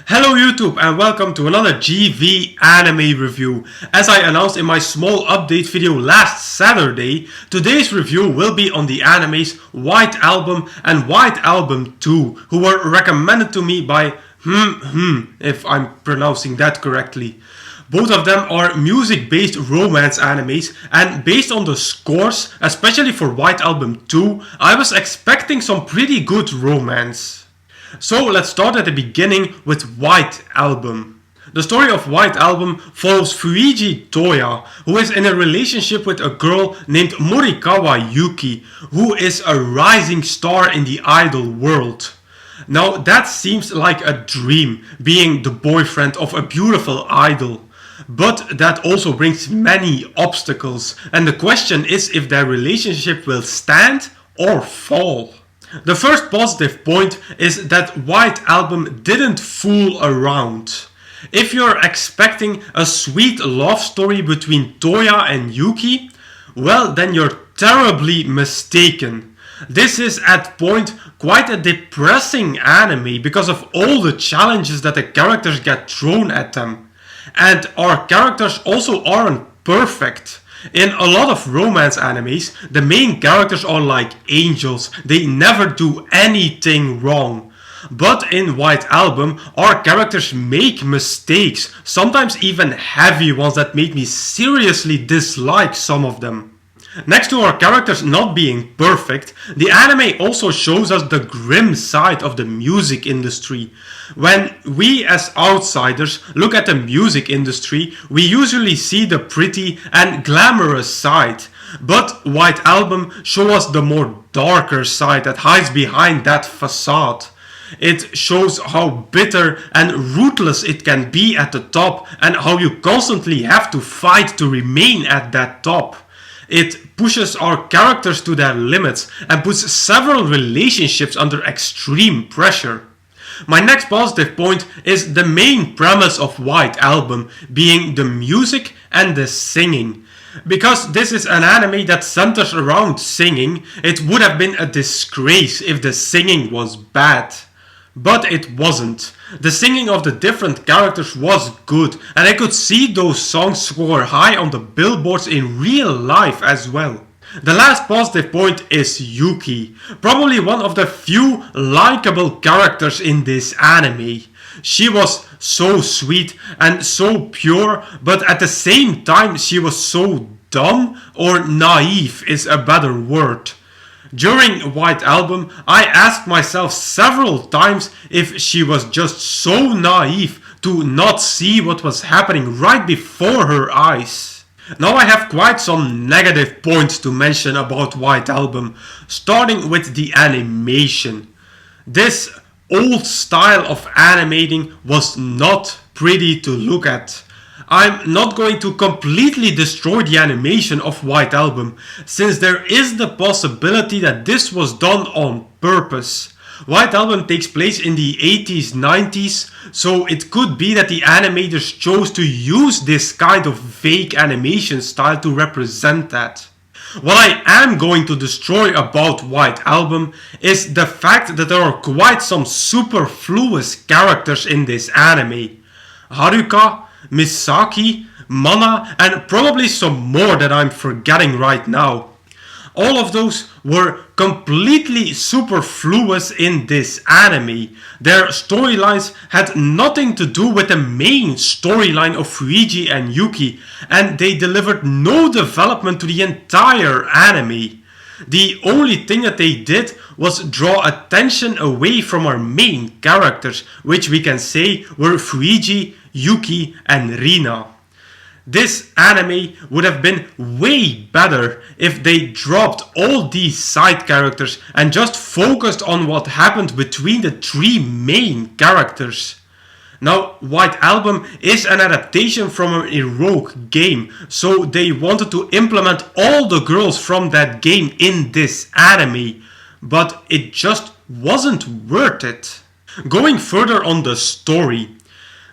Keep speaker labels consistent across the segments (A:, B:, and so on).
A: Hello YouTube and welcome to another GV anime review. As I announced in my small update video last Saturday, today's review will be on the animes White Album and White Album 2, who were recommended to me by if I'm pronouncing that correctly. Both of them are music-based romance animes, and based on the scores, especially for White Album 2, I was expecting some pretty good romance. So let's start at the beginning with White Album. The story of White Album follows Fuiji Toya, who is in a relationship with a girl named Morikawa Yuki, who is a rising star in the idol world. Now that seems like a dream, being the boyfriend of a beautiful idol. But that also brings many obstacles, and the question is if their relationship will stand or fall. The first positive point is that White Album didn't fool around. If you're expecting a sweet love story between Toya and Yuki, well then you're terribly mistaken. This is at point quite a depressing anime because of all the challenges that the characters get thrown at them. And our characters also aren't perfect. In a lot of romance animes, the main characters are like angels, they never do anything wrong. But in White Album, our characters make mistakes, sometimes even heavy ones that make me seriously dislike some of them. Next to our characters not being perfect, the anime also shows us the grim side of the music industry. When we as outsiders look at the music industry, we usually see the pretty and glamorous side. But White Album shows us the more darker side that hides behind that facade. It shows how bitter and ruthless it can be at the top and how you constantly have to fight to remain at that top. It pushes our characters to their limits and puts several relationships under extreme pressure. My next positive point is the main premise of White Album being the music and the singing. Because this is an anime that centers around singing, it would have been a disgrace if the singing was bad. But it wasn't. The singing of the different characters was good, and I could see those songs score high on the billboards in real life as well. The last positive point is Yuki, probably one of the few likable characters in this anime. She was so sweet and so pure, but at the same time she was so dumb, or naive is a better word. During White Album, I asked myself several times if she was just so naive to not see what was happening right before her eyes. Now I have quite some negative points to mention about White Album, starting with the animation. This old style of animating was not pretty to look at. I'm not going to completely destroy the animation of White Album, since there is the possibility that this was done on purpose. White Album takes place in the 80s, 90s, so it could be that the animators chose to use this kind of vague animation style to represent that. What I am going to destroy about White Album is the fact that there are quite some superfluous characters in this anime. Haruka, Misaki, Mana, and probably some more that I'm forgetting right now. All of those were completely superfluous in this anime. Their storylines had nothing to do with the main storyline of Fuiji and Yuki, and they delivered no development to the entire anime. The only thing that they did was draw attention away from our main characters, which we can say were Fuiji, Yuki, and Rina. This anime would have been way better if they dropped all these side characters and just focused on what happened between the three main characters. Now, White Album is an adaptation from an Eroge game, so they wanted to implement all the girls from that game in this anime, but it just wasn't worth it. Going further on the story,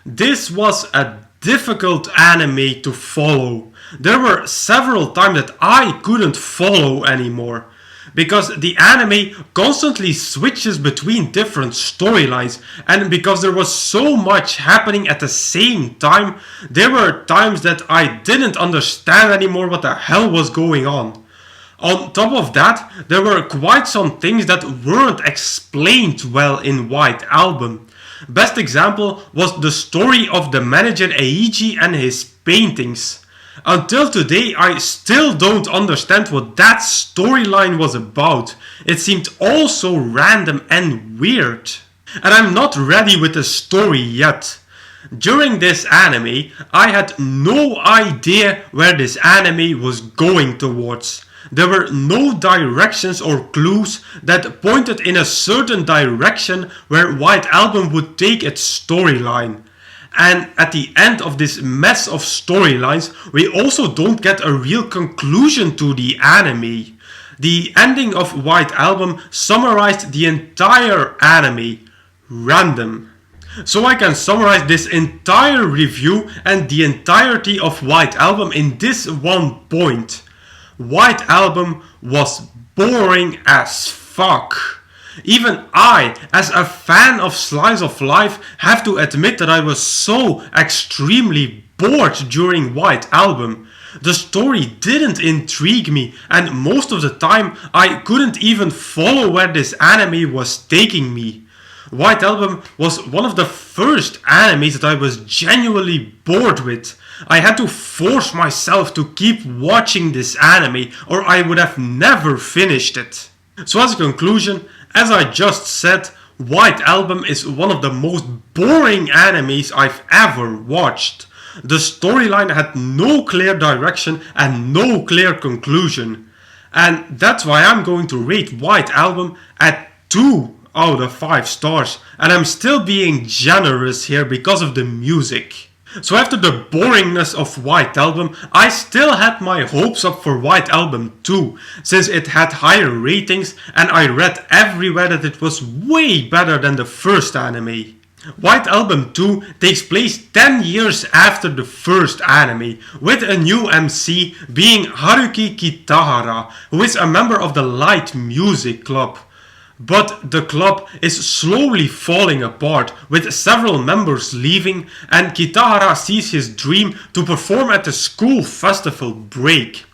A: this was a difficult anime to follow. There were several times that I couldn't follow anymore. because the anime constantly switches between different storylines, and because there was so much happening at the same time, there were times that I didn't understand anymore what the hell was going on. On top of that, there were quite some things that weren't explained well in White Album. Best example was the story of the manager Eiji and his paintings. Until today, I still don't understand what that storyline was about. It seemed all so random and weird. And I'm not ready with the story yet. During this anime, I had no idea where this anime was going towards. There were no directions or clues that pointed in a certain direction where White Album would take its storyline. And at the end of this mess of storylines, we also don't get a real conclusion to the anime. The ending of White Album summarized the entire anime. Random. So I can summarize this entire review and the entirety of White Album in this one point. White Album was boring as fuck. Even I, as a fan of Slice of Life, have to admit that I was so extremely bored during White Album. The story didn't intrigue me, and most of the time I couldn't even follow where this anime was taking me. White Album was one of the first animes that I was genuinely bored with. I had to force myself to keep watching this anime or I would have never finished it. So as a conclusion, as I just said, White Album is one of the most boring animes I've ever watched. The storyline had no clear direction and no clear conclusion. And that's why I'm going to rate White Album at 2 out of 5 stars. And I'm still being generous here because of the music. So after the boringness of White Album, I still had my hopes up for White Album 2, since it had higher ratings and I read everywhere that it was way better than the first anime. White Album 2 takes place 10 years after the first anime, with a new MC being Haruki Kitahara, who is a member of the Light Music Club. But the club is slowly falling apart, with several members leaving, and Kitahara sees his dream to perform at the school festival break.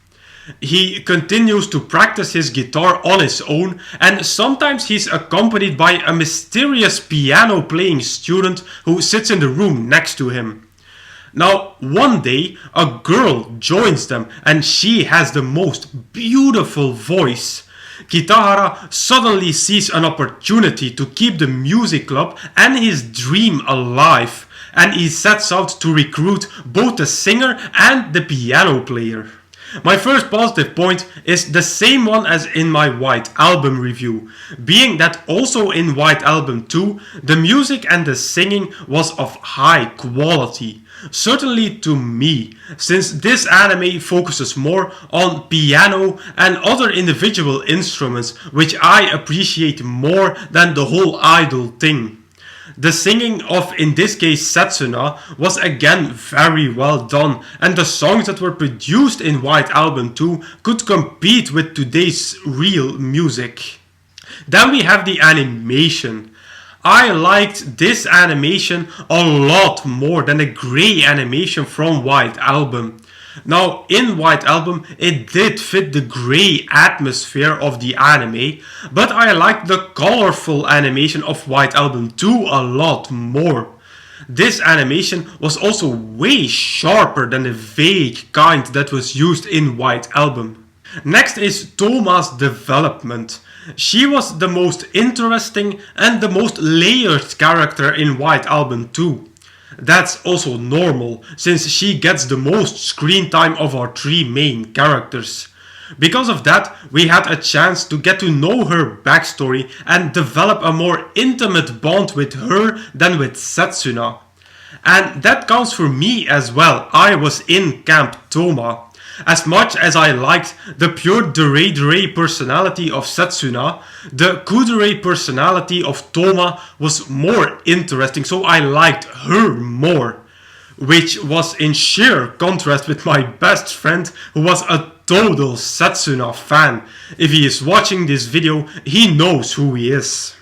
A: He continues to practice his guitar on his own, and sometimes he's accompanied by a mysterious piano playing student who sits in the room next to him. Now, one day, a girl joins them, and she has the most beautiful voice. Kitahara suddenly sees an opportunity to keep the music club and his dream alive, and he sets out to recruit both the singer and the piano player. My first positive point is the same one as in my White Album review, being that also in White Album 2, the music and the singing was of high quality. Certainly to me, since this anime focuses more on piano and other individual instruments, which I appreciate more than the whole idol thing. The singing of, in this case, Setsuna was again very well done, and the songs that were produced in White Album 2 could compete with today's real music. Then we have the animation. I liked this animation a lot more than the grey animation from White Album. Now, in White Album, it did fit the grey atmosphere of the anime, but I liked the colorful animation of White Album 2 a lot more. This animation was also way sharper than the vague kind that was used in White Album. Next is Toma's development. She was the most interesting and the most layered character in White Album 2. That's also normal, since she gets the most screen time of our 3 main characters. Because of that, we had a chance to get to know her backstory and develop a more intimate bond with her than with Setsuna. And that counts for me as well. I was in Camp Toma. As much as I liked the pure dere personality of Setsuna, the kudere personality of Toma was more interesting, so I liked her more. which was in sheer contrast with my best friend who was a total Setsuna fan. If he is watching this video, he knows who he is.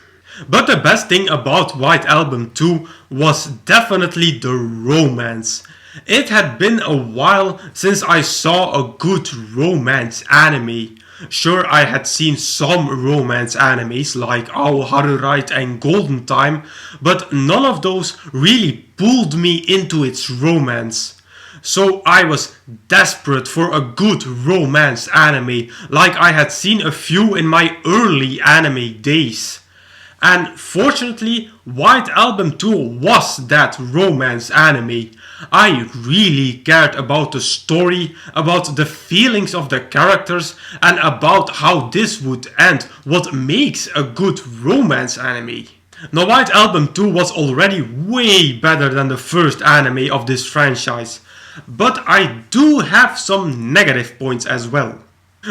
A: But the best thing about White Album 2 was definitely the romance. It had been a while since I saw a good romance anime. Sure, I had seen some romance animes like Ao Harurai and Golden Time, but none of those really pulled me into its romance. So I was desperate for a good romance anime, like I had seen a few in my early anime days. And fortunately, White Album 2 was that romance anime. I really cared about the story, about the feelings of the characters, and about how this would end, what makes a good romance anime. Now, White Album 2 was already way better than the first anime of this franchise, but I do have some negative points as well.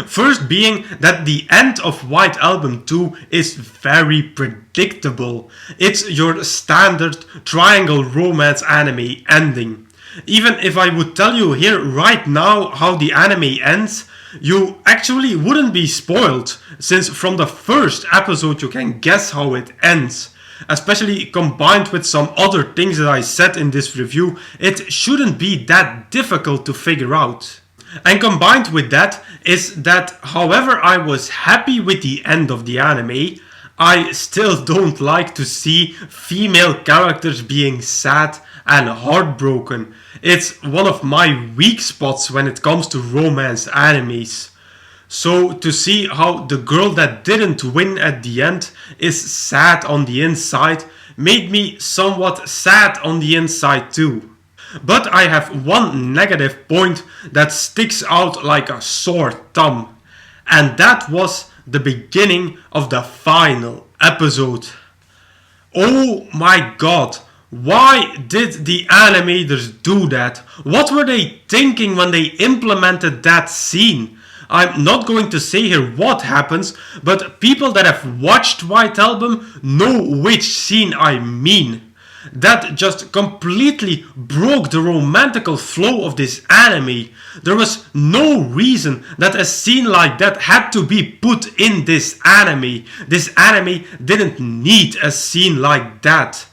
A: First being that the end of White Album 2 is very predictable. It's your standard triangle romance anime ending. Even if I would tell you here right now how the anime ends, you actually wouldn't be spoiled, since from the first episode you can guess how it ends. Especially combined with some other things that I said in this review, it shouldn't be that difficult to figure out. And combined with that is that however I was happy with the end of the anime, I still don't like to see female characters being sad and heartbroken. It's one of my weak spots when it comes to romance animes. So to see how the girl that didn't win at the end is sad on the inside made me somewhat sad on the inside too. But I have one negative point that sticks out like a sore thumb, and that was the beginning of the final episode. Oh my god, why did the animators do that? What were they thinking when they implemented that scene? I'm not going to say here what happens, but people that have watched White Album know which scene I mean. That just completely broke the romantical flow of this anime. There was no reason that a scene like that had to be put in this anime. This anime didn't need a scene like that.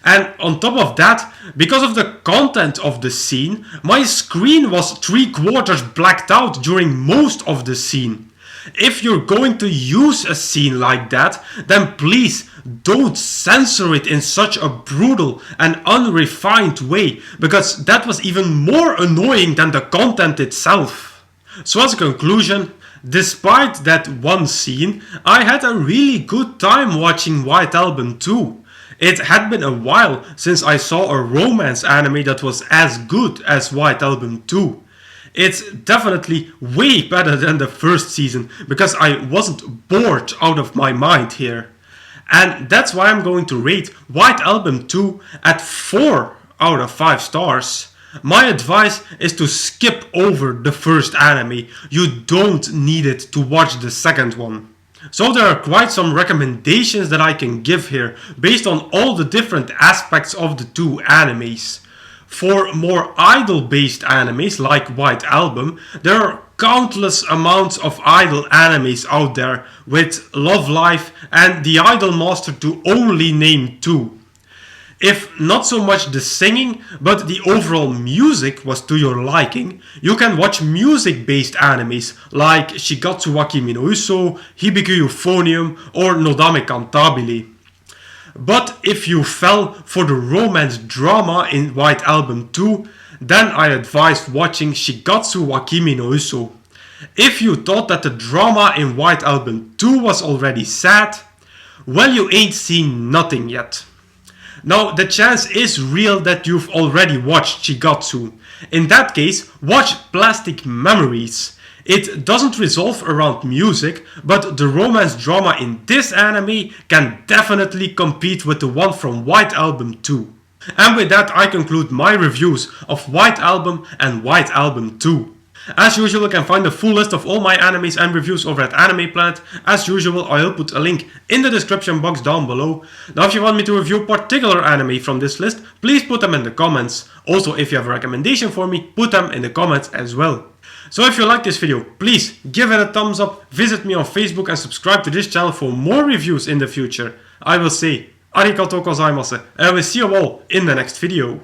A: And on top of that, because of the content of the scene, my screen was 3/4 blacked out during most of the scene. If you're going to use a scene like that, then please don't censor it in such a brutal and unrefined way, because that was even more annoying than the content itself. So as a conclusion, despite that one scene, I had a really good time watching White Album 2. It had been a while since I saw a romance anime that was as good as White Album 2. It's definitely way better than the first season, because I wasn't bored out of my mind here. And that's why I'm going to rate White Album 2 at 4 out of 5 stars. My advice is to skip over the first anime. You don't need it to watch the second one. So there are quite some recommendations that I can give here, based on all the different aspects of the two animes. For more idol-based animes like White Album, there are countless amounts of idol animes out there, with Love Live and The Idol Master to only name 2. If not so much the singing, but the overall music was to your liking, you can watch music-based animes like Shigatsu wa Kimi no Uso, Hibiki Euphonium or Nodame Cantabile. But if you fell for the romance drama in White Album 2, then I advise watching Shigatsu wa Kimi no Uso. If you thought that the drama in White Album 2 was already sad, well, you ain't seen nothing yet. Now, the chance is real that you've already watched Shigatsu. In that case, watch Plastic Memories. It doesn't resolve around music, but the romance drama in this anime can definitely compete with the one from White Album 2. And with that, I conclude my reviews of White Album and White Album 2. As usual, you can find the full list of all my animes and reviews over at Anime Planet. As usual, I'll put a link in the description box down below. Now if you want me to review particular anime from this list, please put them in the comments. Also, if you have a recommendation for me, put them in the comments as well. So if you like this video, please give it a thumbs up, visit me on Facebook and subscribe to this channel for more reviews in the future. I will say, arigatou gozaimasu, and I will see you all in the next video.